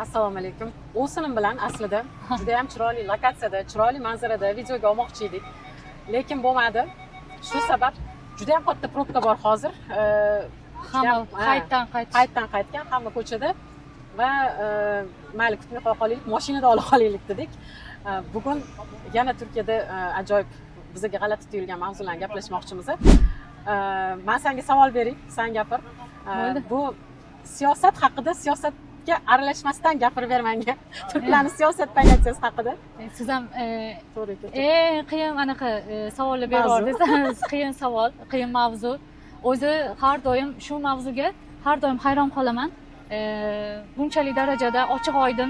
Assalomu alaykum. O'sinim bilan aslida juda ham chiroyli lokatsiyada, chiroyli manzarada videoga olmoqchi edik. Lekin bo'lmadi. Shu sabab juda ham katta probka bor hozir. Hamma qaytdan qaytgan hamma ko'chada va mayli kutmay qo'ya qolaylik, mashinada olib qolaylik dedik. Bugun yana Turkiyada ajoyib bizga g'alati tuyulgan mavzularni gaplashmoqchimiz. Men senga savol beray, sen gapir. Bu siyosat haqida, siyosatga aralashmasdan gapirib ber menga. Turklarning siyosat pozitsiyasi haqida. Siz ham qiyin anaqa savollar berardingiz. Qiyin savol, qiyin mavzu. O'zi har doim shu mavzuga har doim hayron qolaman. Bunchalik darajada ochiq oydin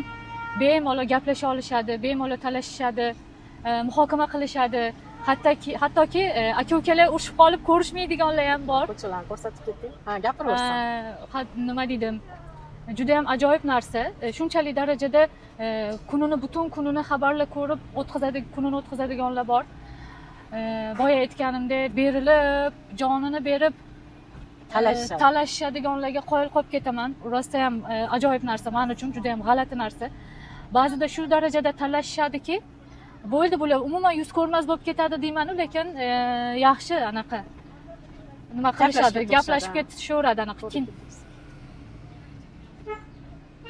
bemalol gaplasha olishadi, bemalol talashishadi, muhokama qilishadi. Hattoki aka-ukalar urushib qolib ko'rishmaydiganlar ham bor. Ko'chalarni ko'rsatib ketding. Ha, gapiraversan. Nima dedim? Juda ham ajoyib narsa. Shunchalik darajada butun kunini xabarlar ko'rib o'tkazadiganlar bor. Boya aytganimdek, berilib, jonini berib talashishadiganlarga qoyil qolib ketaman. Rosta ham ajoyib narsa, men uchun juda ham g'alati narsa. Ba'zida shu darajada talashishadiki, bo'ldi bular umuman yuz ko'rmas bo'lib ketadi deyman, lekin yaxshi anaqa nima qilishadi, gaplashib ketishaveradi anaqa.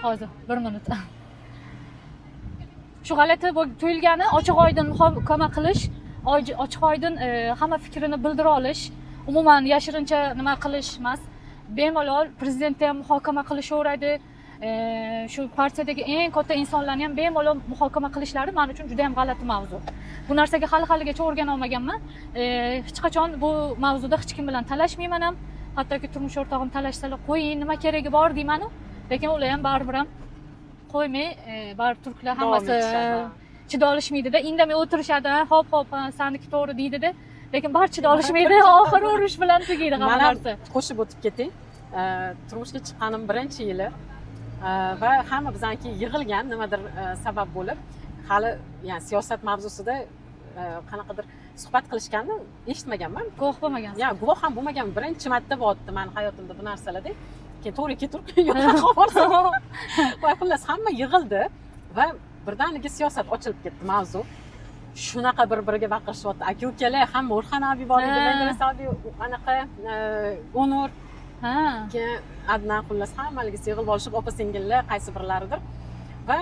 Hozir 1 minut. Shu g'alati tuyulgani ochiq oydin muhokama qilish, ochiq oydin hamma fikrini bildira olish, umuman yashirincha nima qilish emas. Bemalol prezidentni ham muhokama qilishaveradi. Shu partiyadagi eng katta insonlarni ham bemalol muhokama qilishlari men uchun juda ham g'alati mavzu. Bu narsaga hali-haligacha o'rgana olmaganman. Hech qachon bu mavzuda hech kim bilan talashmayman ham. Hattoki turmush o'rtog'im talashsalar, qo'ying, nima keragi bor deyman-ku. Lekin ular ham baribir ham qo'ymay, baribir turklar hammasi chida olishmaydi-da, indamay o'tirishadi, hop, saniki to'g'ri deydi-da. Lekin barcha chida olishmaydi, oxiri urush bilan tugaydi hamma narsa. Qo'shib o'tib ketding. Turmushga chiqqanim 1-yili va hamma bizaniki yig'ilgan nimadir sabab bo'lib, hali ya'ni siyosat mavzusida qanaqadir suhbat qilishganini eshitmaganman. Guvoh bo'lmagansiz. Ya, guvoh ham bo'lmagan, birinchi marta bo'lyapti men hayotimda bu narsalarda. Keyin to'g'ri turk yo'qqa qo'yarsan. Va xullas hamma yig'ildi va birdaniga siyosat ochilib ketdi mavzu. Shunaqa bir-biriga baqirishyapti. Aka-ukalar hamma O'rxon abi bor edi, Menglasiy anaqa Onur keyin Adnan xullas hammaligiz yig'ilib olishib, opa-singillar qaysi birlaridir va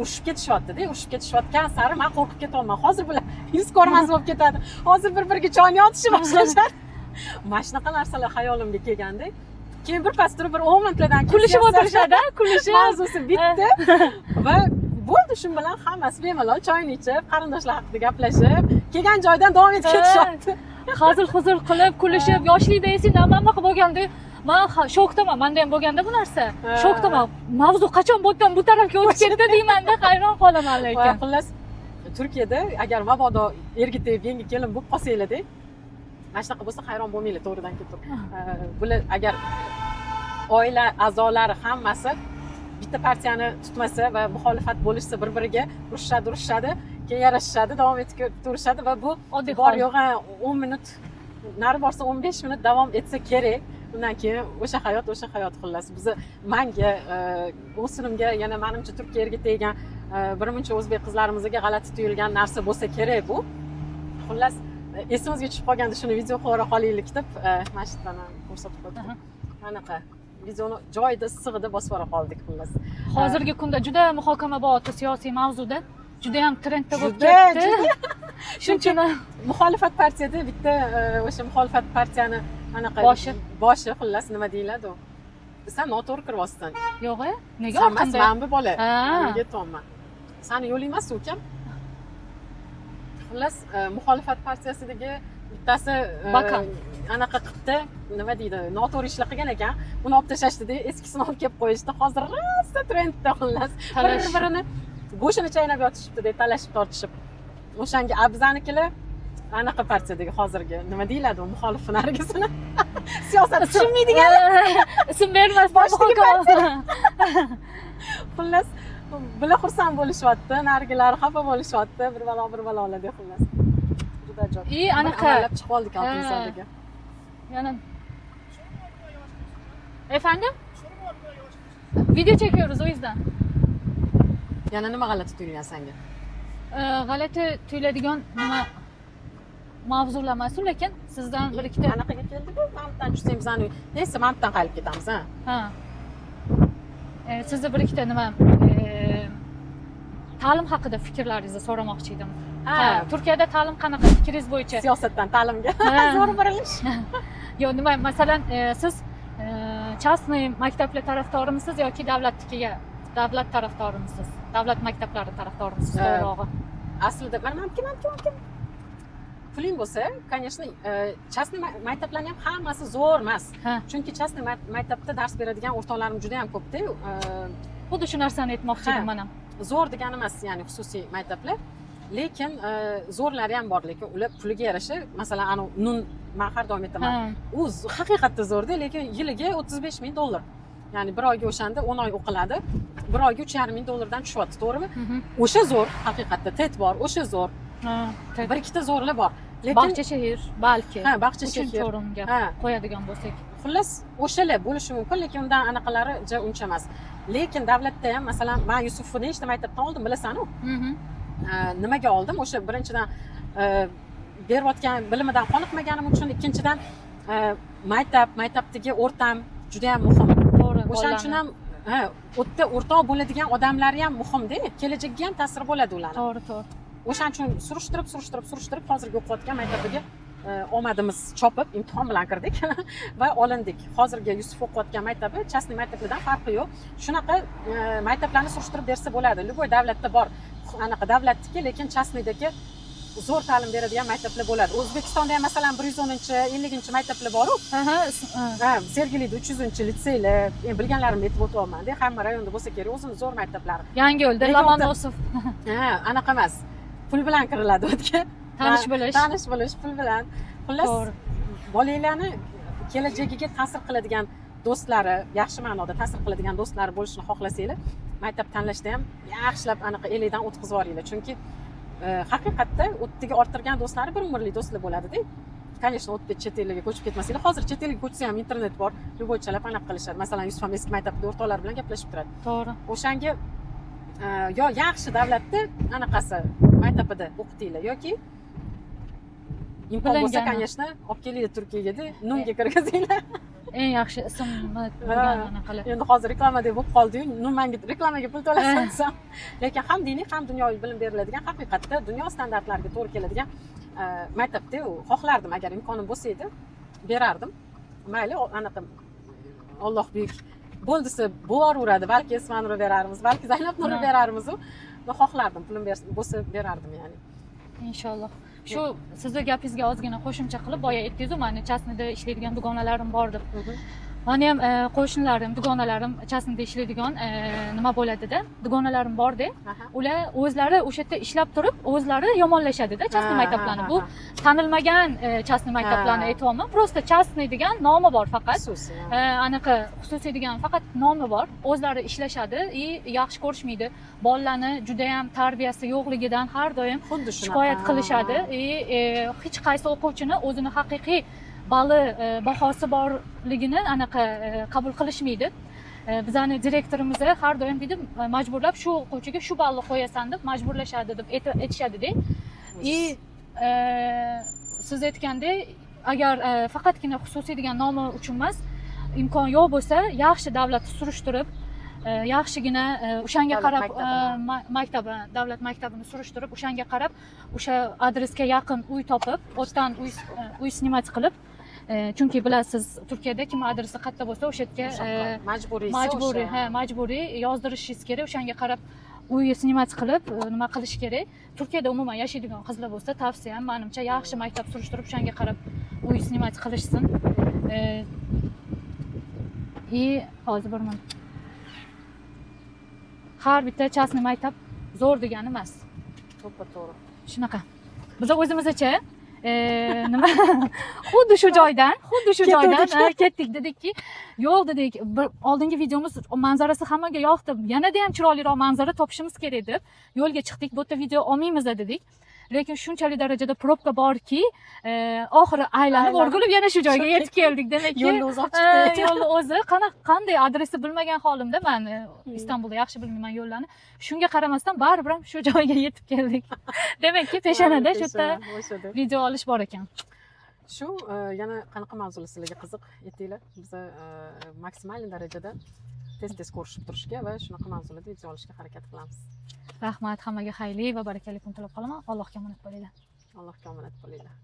urushib ketishyapti-da. Urushib ketishayotgan sari men qo'rqib ketyapman. Hozir bular yuz ko'rmas bo'lib ketadi. Hozir bir-biriga joni otishib boshlashar. Mana shunaqa narsalar xayolimga kelganda, keyin birpas turib bir 10 minutlardan kulishib o'tirishadi, kulishib mavzusi bitdi va bo'ldi, shu bilan hammasi bemalol choyni ichib, qarindoshlar haqida gaplashib, kelgan joydan davom etib ketishyapti. Hazil-huzul qilib, kulishib, yoshlikda esingdan nima qilib bo'lganda, men shokdaman. Menda ham bo'lganda bu narsa. Shokdaman. Mavzu qachon bu tarafga o'tib ketdi deymanda, hayron qolaman lekin. Xullas, Turkiyada agar mabodo erga tegib yangi kelin bo'lib qolsanglar-da, mana shunaqa bo'lsa hayron bo'lmanglar, to'g'ridan ketib. Bular agar oila a'zolari hammasi bitta partiyani tutmasa va muxolifat bo'lishsa, bir-biriga urushadi, keyin yarashishadi, davom etib turishadi va bu bor yo'g'i 10 minut, nari borsa 15 minut davom etsa kerak. Undan keyin o'sha hayot xullas. Menga, o'sinimga, yana menimcha Turkiya erga teggan birmuncha o'zbek qizlarimizga g'alati tuyulgan narsa bo'lsa kerak bu. Xullas, esimizga tushib qolganda shuni video qilib qolaylik deb mana shu yerdan ko'rsatib qo'ydim. Anaqa videoni joyida sig'ida bosib qoldik xullas. Hozirgi kunda juda muhokama bo'lyapti siyosiy mavzuda. Juda ham trendda bo'lib ketdi. Chunki muxolifat partiyada bitta o'sha muxolifat partiyani anaqa boshi xullas nima deyiladi u? Sen noto'g'ri kiryapsan. Yo'q-a? Nega orqanda? Men bu bola. Nega aytyapman? Seni yo'ling emas ukam. Xullas muxolifat partiyasidagi bittasi anaqa qildi, nima deydi, noto'g'ri ishlar qilgan ekan, uni olib tashlashdi-da, eskisini olib kelib qo'yishdi. Hozir rosa trendda xullas. Bir-birini go'shini chaynab yotishibdi, talashib tortishib. O'shanga bizanikilar anaqa partiyadagi hozirgi nima deyiladi, u muxolif narigisini siyosat tushunmaydigan ism bermasdan muhokama. Xullas, bular xursand bo'lishyapti, nargilari xafa bo'lishyapti, bir balolarga xullas. Juda ajoyib. Anaqa chiqib oldik Oltinzorga. Yana. Efendim? video çekiyoruz o yüzden. Yana nima g'alati tuyulgan senga? G'alati tuyuladigan nima mavzular emas, lekin sizdan bir ikkita Anaqaga keldik-ku, mamtdan tushsang bizani. Neyse, mamtdan qaytib ketamiz, ha. ha. Sizni bir ikkita nima ta'lim haqida fikrlaringizni so'ramoqchi edim. Ha. Turkiyada ta'lim qanaqa fikringiz bo'yicha? Siyosatdan ta'limga Ha. zo'r burilish. Yo, nima masalan siz частный maktablar tarafdorimisiz yoki davlatnikiga davlat tarafdorimisiz? Davlat maktablari tarafdorimisiz to'g'rirog'i? Aslida mamki. Puling bo'lsa, конечно, частный maktablarning ham hammasi zo'r emas. Ha. Chunki частный maktabda dars beradigan o'rtoqlarim juda ham ko'p-da. Xuddi shu narsani aytmoqchi edim men ham. Zo'r degani emas, ya'ni xususiy maktablar. Lekin zo'rlari ham bor, lekin ular puliga yarasha, masalan, anu nun men har doim aytaman. U haqiqatda zo'rda, lekin yiliga $35,000. Ya'ni bir oyga o'shanda 10 oy o'qiladi. Bir oyga $3,500 tushyapti, to'g'rimi? O'sha zo'r, haqiqatda tet bor, o'sha zo'r. Bir ikkita zo'rlar bor. Lekin Bog'cha shahar balki. Ha, Bog'cha shahar. 3-o'ringa qo'yadigan bo'lsak. Xullas, o'shalar bo'lishi mumkin, lekin undan anaqalari uncha emas. Lekin davlatda ham, masalan, men Yusufni nechta maktabdan oldim, bilasan-ku? Nimaga oldim? O'sha birinchidan berayotgan bilimidan qoniqmaganim uchun, ikkinchidan maktabdagi o'rtam juda ham muhim. To'g'ri. O'shaning uchun ham o'tda o'rtoq bo'ladigan odamlari ham muhimda, kelajakka ham ta'sir bo'ladi ularning. To'g'ri. O'shaning uchun surishtirib hozirgi o'qiyotgan maktabiga omadimiz chopib imtihon bilan kirdik va olindik. Hozirgi Yusuf o'qiyotgan maktabi частный maktablardan farqi yo'q. Shunaqa maktablarni surishtirib bersa bo'ladi. Любой davlatda bor. Anaqa davlatniki, lekin частныйdagi zo'r ta'lim beradigan maktablar bo'ladi. O'zbekistonda ham masalan 110-50 maktablar bor-ku. Sergelida 300-litseylar, bilganlarimni aytib o'tyapman-da, hamma rayonda bo'lsa kerak, o'zini zo'r maktablari. Yangiyo'lda Lomonosov. Anaqa emas. Pul bilan kiriladi o'tga. Tanish bo'lish pul bilan. Xullas, bolalarni kelajagiga ta'sir qiladigan do'stlari, yaxshi ma'noda ta'sir qiladigan do'stlari bo'lishini xohlasanglar, maktab tanlashda ham yaxshilab anaqa elidan o'tkazib yuboringlar. Chunki haqiqatda o'ttiga orttirgan do'stlari bir umrlik do'stlar bo'ladi-da. Конечно, o'tib chet elga ko'chib ketmasanglar. Hozir chet elga ko'chsa ham internet bor, любойchalab anaqa qilishadi. Masalan, Yusuf ham eski maktabda o'rtoqlar bilan gaplashib turadi. To'g'ri. O'shanga yo yaxshi davlatda anaqasi maktabida o'qitinglar yoki imkon bo'lsa, конечно, olib kelinglar Turkiyaga, nunga kirgizinglar. Eng yaxshi ismni turgan anaqalar. Endi hozir reklamada bo'lib qoldi-yu, menga reklamaga pul to'lasan desam. Lekin ham diniy, ham dunyoviy bilim beriladigan, haqiqatda dunyo standartlariga to'g'ri keladigan maktabda xohlardim, agar imkonim bo'lsa edi, berardim. Mayli, anaqa Alloh buyuk. Bo'ldisi bo'laveradi, balki Esmani berarmiz, balki Zaynabni berarmiz. Men xohlardim, pulim bo'lsa berardim, ya'ni. Inshaalloh. Shu sizni gapingizga ozgina qo'shimcha qilib, boya aytdingiz-ku, meni частныйda ishlaydigan dugonalarim bor deb. Meni ham qo'shnlarim, dugonalarim частныйda ishlaydigan nima bo'ladi-da, dugonalarim bor-da. Ular o'zlari o'sha yerda ishlab turib, o'zlari yomonlashadi-da частный maktablarni. Bu tanilmagan частный maktablarni aytyapman. Просто частный degan nomi bor faqat. Anaqa xususiy degan faqat nomi bor. O'zlari ishlashadi, yaxshi ko'rishmaydi. Bolalarni juda ham tarbiyasi yo'qligidan har doim shikoyat qilishadi. Hech qaysi o'quvchini o'zini haqiqiy bali bahosi borligini anaqa qabul qilishmaydi. Bizani direktorimiz har doim deydi, majburlab shu o'quvchiga shu balni qo'yasan deb majburlashadi deb aytishadi-da. Siz aytgandek, agar faqatgina xususiy degan nomi uchun emas, imkon yo'q bo'lsa, yaxshi davlat surishtirib, yaxshigina o'shanga qarab davlat maktabini surishtirib, o'shanga qarab, o'sha adresga yaqin uy topib, o'tdan uy snimat qilib, chunki bilasiz, Turkiyada kim adresi qayerda bo'lsa, o'sha yerga majburiy yozdirishingiz kerak, o'shanga qarab uy snimat qilib, nima qilish kerak. Turkiyada umuman yashaydigan qizlar bo'lsa, tavsiyam menimcha yaxshi maktab surishtirib, o'shanga qarab uy snimat qilishsin. Hozir bir minut. Har bitta частный maktab zo'r degani emas. To'g'ri. Shunaqa. Biz o'zimizcha nima xuddi shu joydan ketdik, dedikki, yo'q dedik, bir oldingi videomiz manzarasi hammaga yoqdi. Yanada ham chiroyliroq manzara topishimiz kerak deb yo'lga chiqdik. Bu yerda video olmaymiz dedik. lekin shunchalik darajada probka borki, oxiri aylanib o'rgilib yana shu joyga yetib keldik. Demakki, yo'lni o'zi olib chiqdi. yo'lni o'zi qanday adresni bilmagan holimda men Istanbulda yaxshi bilmayman yo'llarni. Shunga qaramasdan baribir ham shu joyga yetib keldik. Demakki, peshonada shu yerda video olish bor ekan. Shu yana qanaqa mavzular sizlarga qiziq aytinglar. Biz maksimal darajada tez ko'rishib turishga va shunaqa mavzularda video olishga harakat qilamiz. Rahmat, hammaga xayrli va barakali kun tilab qolaman. Allohga omonat bo'linglar. Allohga omonat bo'linglar.